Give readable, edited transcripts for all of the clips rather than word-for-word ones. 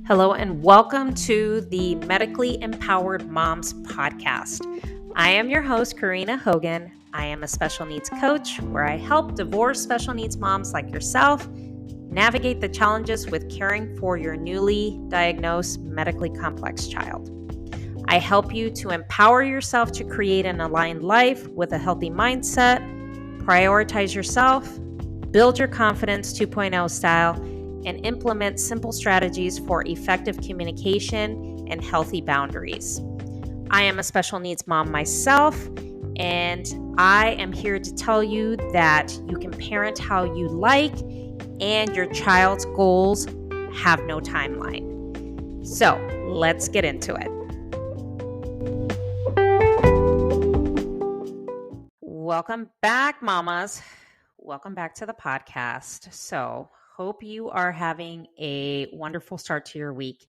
Hello, and welcome to the Medically Empowered Moms podcast. I am your host, Karina Hogan. I am a special needs coach where I help divorced special needs moms like yourself navigate the challenges with caring for your newly diagnosed medically complex child. I help you to empower yourself to create an aligned life with a healthy mindset, prioritize yourself, build your confidence 2.0 style, and implement simple strategies for effective communication and healthy boundaries. I am a special needs mom myself, and I am here to tell you that you can parent how you like, and your child's goals have no timeline. So let's get into it. Welcome back, mamas. Welcome back to the podcast. So, hope you are having a wonderful start to your week.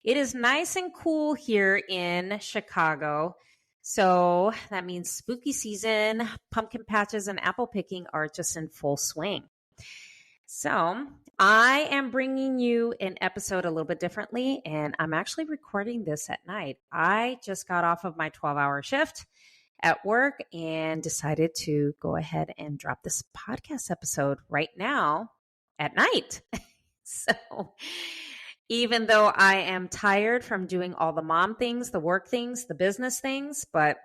It is nice and cool here in Chicago. So, that means spooky season, pumpkin patches, and apple picking are just in full swing. So, I am bringing you an episode a little bit differently, and I'm actually recording this at night. I just got off of my 12-hour shift at work and decided to go ahead and drop this podcast episode right now at night. So even though I am tired from doing all the mom things, the work things, the business things, but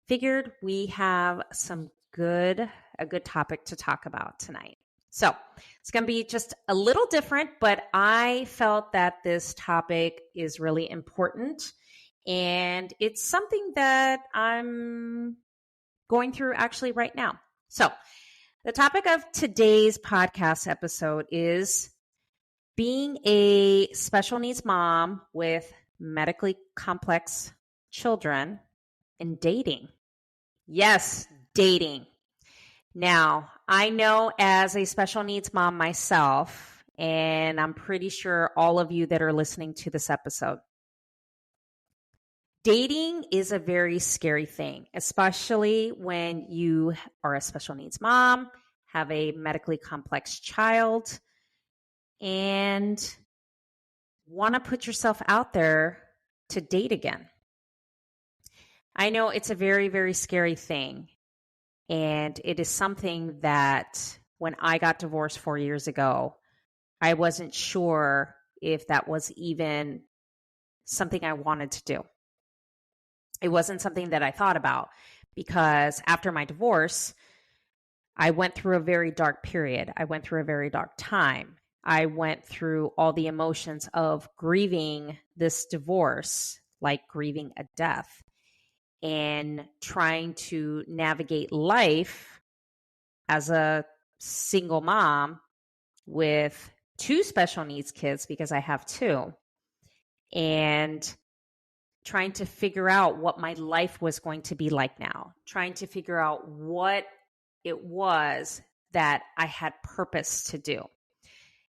figured we have a good topic to talk about tonight. So it's going to be just a little different, but I felt that this topic is really important. And it's something that I'm going through actually right now. So the topic of today's podcast episode is being a special needs mom with medically complex children and dating. Yes, dating. Now, I know as a special needs mom myself, and I'm pretty sure all of you that are listening to this episode, dating is a very scary thing, especially when you are a special needs mom, have a medically complex child, and want to put yourself out there to date again. I know it's a very, very scary thing. And it is something that when I got divorced 4 years ago, I wasn't sure if that was even something I wanted to do. It wasn't something that I thought about because after my divorce, I went through a very dark period. I went through a very dark time. I went through all the emotions of grieving this divorce, like grieving a death, and trying to navigate life as a single mom with two special needs kids, because I have two, and trying to figure out what my life was going to be like now, trying to figure out what it was that I had purpose to do,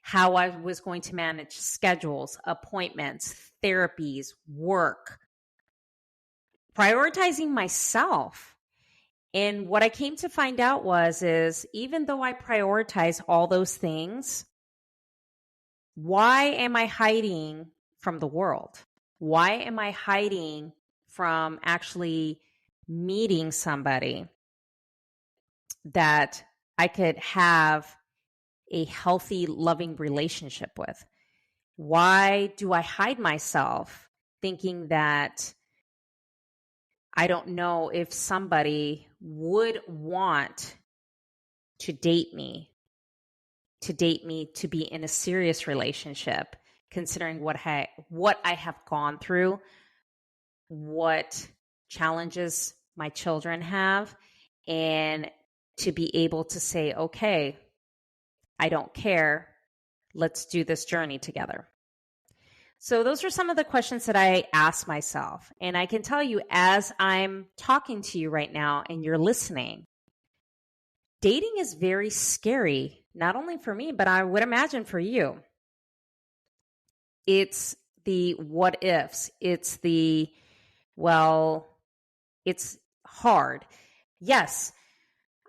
how I was going to manage schedules, appointments, therapies, work, prioritizing myself. And what I came to find out is even though I prioritize all those things, why am I hiding from the world? Why am I hiding from actually meeting somebody that I could have a healthy, loving relationship with? Why do I hide myself thinking that I don't know if somebody would want to date me to be in a serious relationship, considering what I have gone through, what challenges my children have, and to be able to say, okay, I don't care. Let's do this journey together. So those are some of the questions that I asked myself. And I can tell you, as I'm talking to you right now and you're listening, dating is very scary, not only for me, but I would imagine for you. It's the what ifs. It's it's hard. Yes,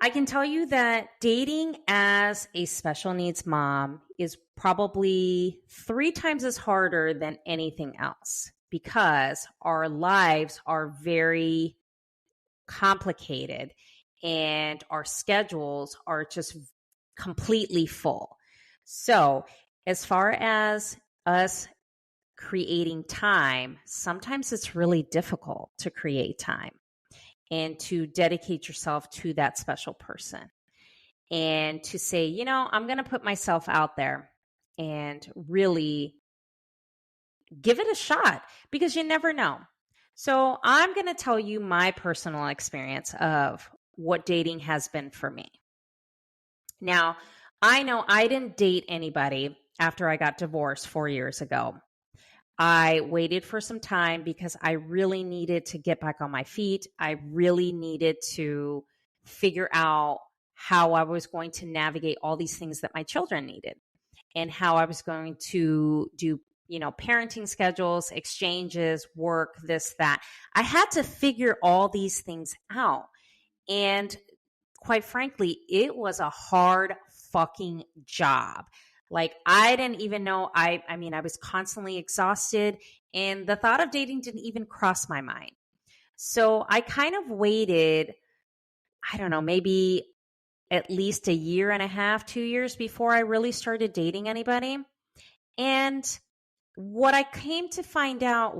I can tell you that dating as a special needs mom is probably 3 times as harder than anything else because our lives are very complicated and our schedules are just completely full. So, as far as us creating time, sometimes it's really difficult to create time and to dedicate yourself to that special person and to say, I'm going to put myself out there and really give it a shot because you never know. So, I'm going to tell you my personal experience of what dating has been for me. Now, I know I didn't date anybody after I got divorced 4 years ago. I waited for some time because I really needed to get back on my feet. I really needed to figure out how I was going to navigate all these things that my children needed and how I was going to do, parenting schedules, exchanges, work, this, that. I had to figure all these things out. And quite frankly, it was a hard fucking job. Like I didn't even know I mean I was constantly exhausted and the thought of dating didn't even cross my mind. So I kind of waited, I don't know, maybe at least a year and a half, 2 years before I really started dating anybody. And what I came to find out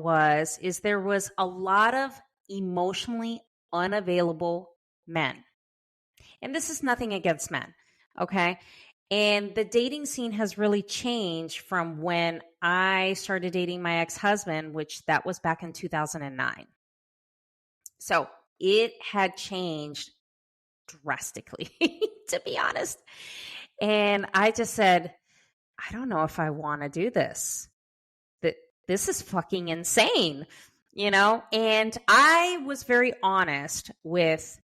is there was a lot of emotionally unavailable men. And this is nothing against men, okay? And the dating scene has really changed from when I started dating my ex-husband, which that was back in 2009. So it had changed drastically, to be honest. And I just said, I don't know if I want to do this. This is fucking insane, And I was very honest with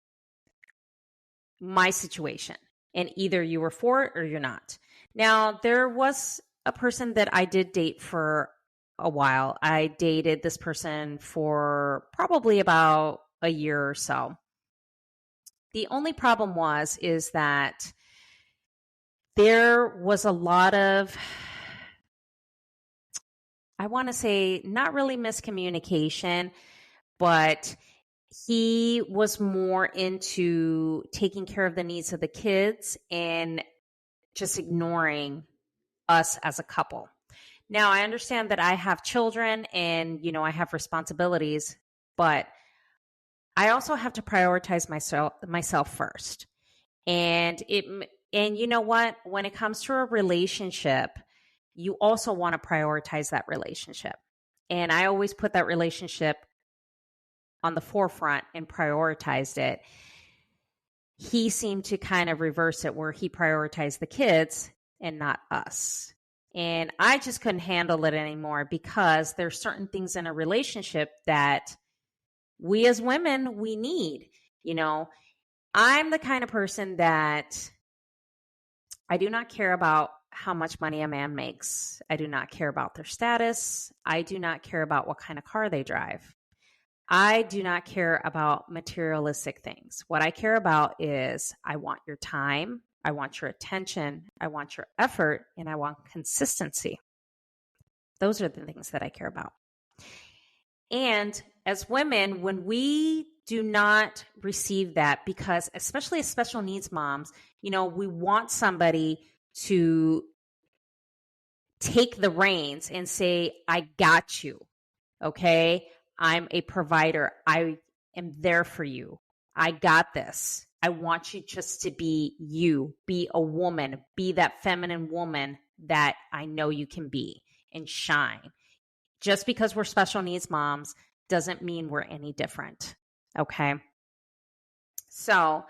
my situation. And either you were for it or you're not. Now, there was a person that I did date for a while. I dated this person for probably about a year or so. The only problem is that there was a lot of, I want to say, not really miscommunication, but he was more into taking care of the needs of the kids and just ignoring us as a couple. Now, I understand that I have children and, I have responsibilities, but I also have to prioritize myself first. And you know what? When it comes to a relationship, you also want to prioritize that relationship. And I always put that relationship on the forefront and prioritized it. He seemed to kind of reverse it where he prioritized the kids and not us. And I just couldn't handle it anymore because there's certain things in a relationship that we as women, we need. I'm the kind of person that I do not care about how much money a man makes. I do not care about their status. I do not care about what kind of car they drive. I do not care about materialistic things. What I care about is I want your time, I want your attention, I want your effort, and I want consistency. Those are the things that I care about. And as women, when we do not receive that, because especially as special needs moms, we want somebody to take the reins and say, I got you. Okay. I'm a provider. I am there for you. I got this. I want you just to be you, be a woman, be that feminine woman that I know you can be and shine. Just because we're special needs moms doesn't mean we're any different. Okay. So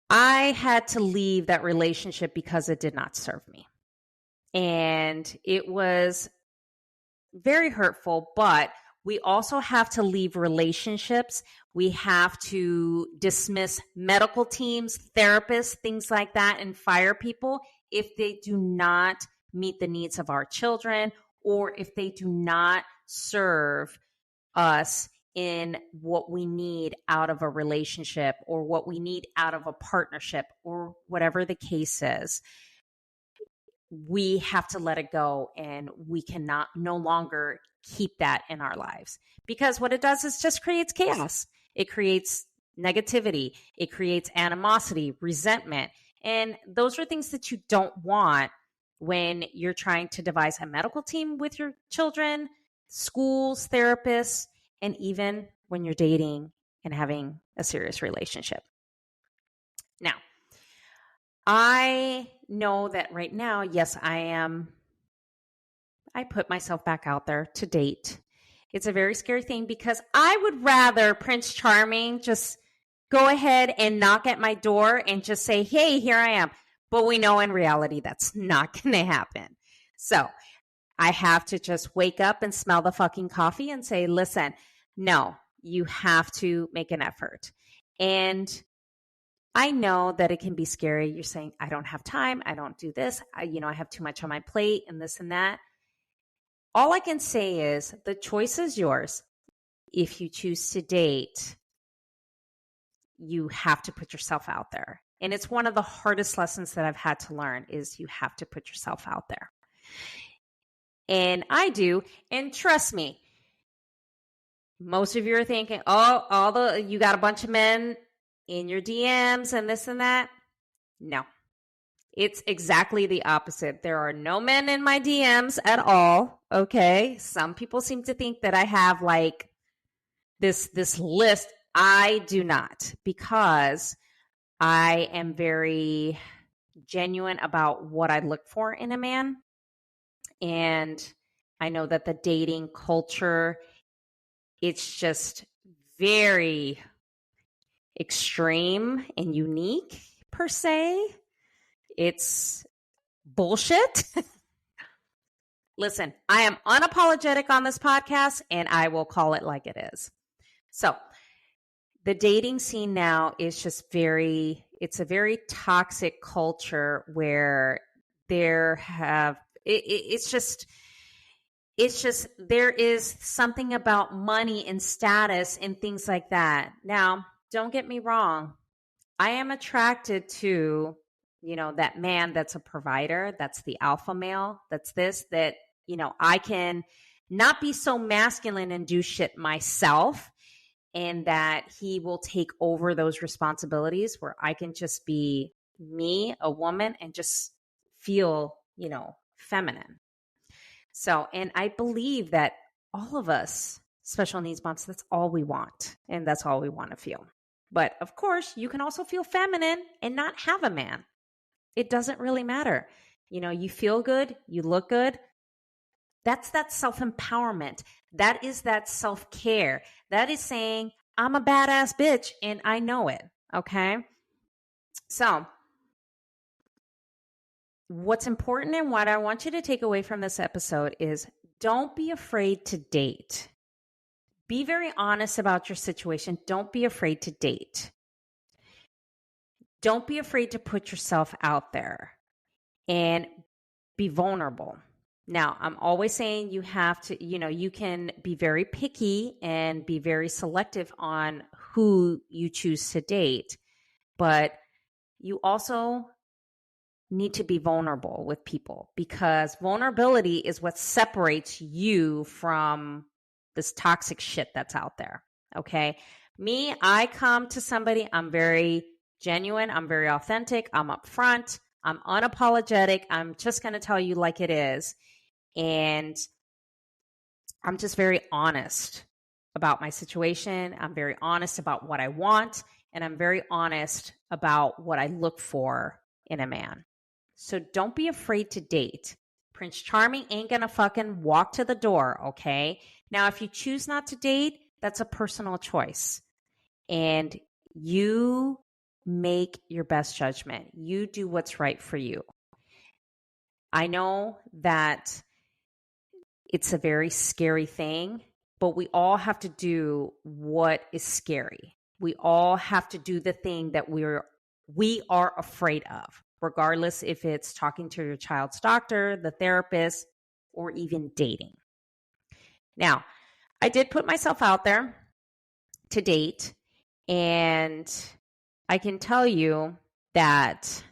I had to leave that relationship because it did not serve me. And it was very hurtful, but we also have to leave relationships. We have to dismiss medical teams, therapists, things like that, and fire people if they do not meet the needs of our children or if they do not serve us in what we need out of a relationship or what we need out of a partnership or whatever the case is, we have to let it go, and we cannot no longer keep that in our lives, because what it does is just creates chaos. It creates negativity. It creates animosity, resentment. And those are things that you don't want when you're trying to devise a medical team with your children, schools, therapists, and even when you're dating and having a serious relationship. Now, I know that right now, yes, I put myself back out there to date. It's a very scary thing because I would rather Prince Charming just go ahead and knock at my door and just say, hey, here I am. But we know in reality that's not going to happen. So I have to just wake up and smell the fucking coffee and say, listen, no, you have to make an effort. And I know that it can be scary. You're saying, I don't have time. I don't do this. I have too much on my plate and this and that. All I can say is the choice is yours. If you choose to date, you have to put yourself out there. And it's one of the hardest lessons that I've had to learn is you have to put yourself out there. And I do. And trust me, most of you are thinking, oh, you got a bunch of men in your DMs and this and that. No, it's exactly the opposite. There are no men in my DMs at all. Okay. Some people seem to think that I have like this list. I do not, because I am very genuine about what I look for in a man. And I know that the dating culture, it's just very extreme and unique per se. It's bullshit. Listen, I am unapologetic on this podcast and I will call it like it is. So the dating scene now is just it's a very toxic culture where it's just there is something about money and status and things like that. Now, don't get me wrong. I am attracted to, that man that's a provider, that's the alpha male, that's that, I can not be so masculine and do shit myself, and that he will take over those responsibilities where I can just be me, a woman, and just feel, feminine. So, and I believe that all of us special needs moms, that's all we want. And that's all we want to feel. But of course, you can also feel feminine and not have a man. It doesn't really matter. You feel good, you look good. That's that self-empowerment. That is that self-care. That is saying, I'm a badass bitch and I know it. Okay. So what's important and what I want you to take away from this episode is don't be afraid to date. Be very honest about your situation. Don't be afraid to date. Don't be afraid to put yourself out there and be vulnerable. Now, I'm always saying you have to, you can be very picky and be very selective on who you choose to date, but you also need to be vulnerable with people, because vulnerability is what separates you from this toxic shit that's out there. Okay. Me, I come to somebody, I'm very genuine. I'm very authentic. I'm upfront. I'm unapologetic. I'm just going to tell you like it is. And I'm just very honest about my situation. I'm very honest about what I want. And I'm very honest about what I look for in a man. So don't be afraid to date. Prince Charming ain't going to fucking walk to the door, okay? Now, if you choose not to date, that's a personal choice. And you make your best judgment. You do what's right for you. I know that it's a very scary thing, but we all have to do what is scary. We all have to do the thing that we are afraid of, regardless if it's talking to your child's doctor, the therapist, or even dating. Now, I did put myself out there. to date. And I can tell you that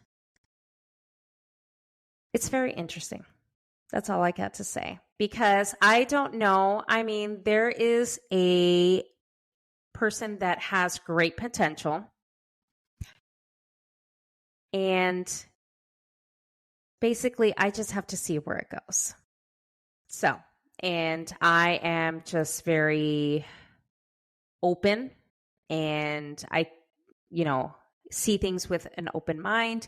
it's very interesting. That's all I got to say. Because I don't know. I mean, there is a person that has great potential. And basically, I just have to see where it goes. So, and I am just very open, and I, see things with an open mind,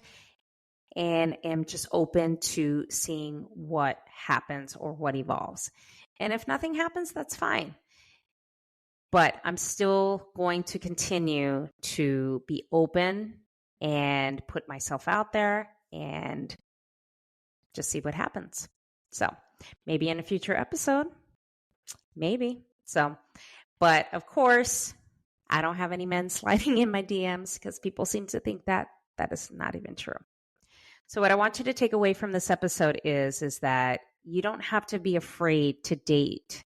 and am just open to seeing what happens or what evolves. And if nothing happens, that's fine. But I'm still going to continue to be open and put myself out there and just see what happens. So maybe in a future episode, maybe. So, but of course, I don't have any men sliding in my DMs because people seem to think that is not even true. So what I want you to take away from this episode is that you don't have to be afraid to date,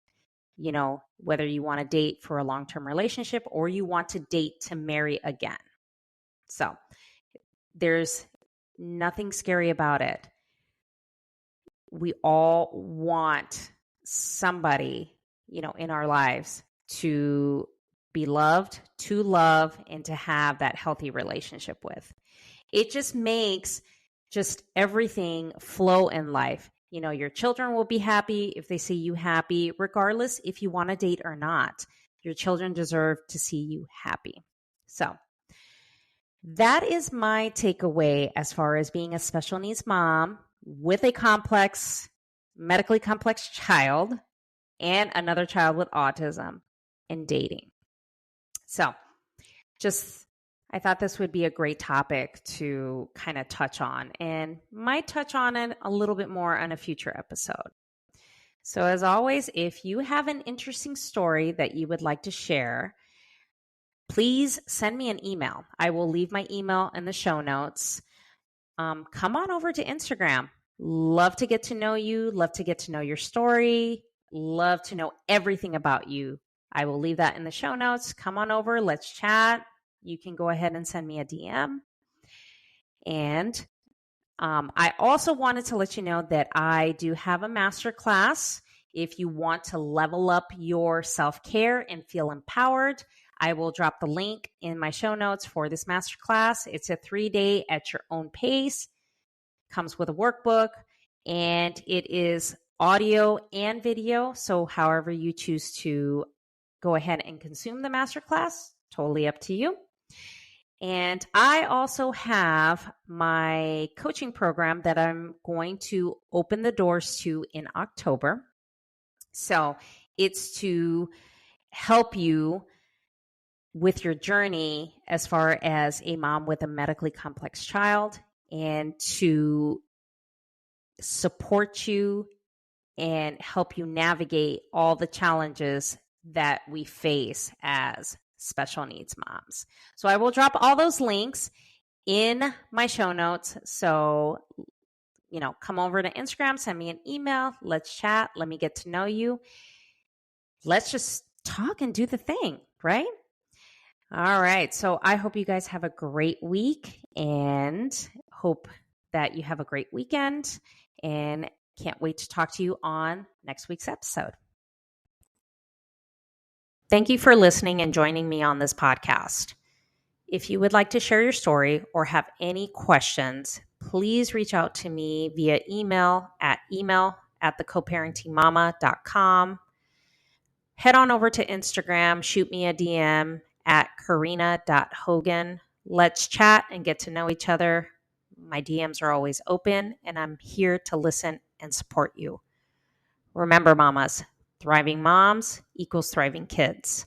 whether you want to date for a long-term relationship or you want to date to marry again. So there's nothing scary about it. We all want somebody, in our lives to be loved, to love, and to have that healthy relationship with. It just makes just everything flow in life. Your children will be happy if they see you happy, regardless if you want to date or not. Your children deserve to see you happy. So that is my takeaway as far as being a special needs mom with a medically complex child and another child with autism and dating. So I thought this would be a great topic to kind of touch on, and might touch on it a little bit more on a future episode. So as always, if you have an interesting story that you would like to share, please send me an email. I will leave my email in the show notes. Come on over to Instagram. Love to get to know you. Love to get to know your story. Love to know everything about you. I will leave that in the show notes. Come on over. Let's chat. You can go ahead and send me a DM. And I also wanted to let you know that I do have a masterclass. If you want to level up your self-care and feel empowered, I will drop the link in my show notes for this masterclass. It's a 3-day at your own pace. Comes with a workbook, and it is audio and video. So however you choose to go ahead and consume the masterclass, totally up to you. And I also have my coaching program that I'm going to open the doors to in October. So it's to help you with your journey as far as a mom with a medically complex child, and to support you and help you navigate all the challenges that we face as special needs moms. So I will drop all those links in my show notes. So, come over to Instagram, send me an email, let's chat, let me get to know you. Let's just talk and do the thing, right? All right. So I hope you guys have a great week, and hope that you have a great weekend, and can't wait to talk to you on next week's episode. Thank you for listening and joining me on this podcast. If you would like to share your story or have any questions, please reach out to me via email at thecoparentingmama.com. Head on over to Instagram, shoot me a DM at karina.hogan. Let's chat and get to know each other. My DMs are always open, and I'm here to listen and support you. Remember, mamas, thriving moms equals thriving kids.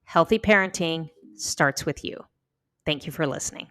Healthy parenting starts with you. Thank you for listening.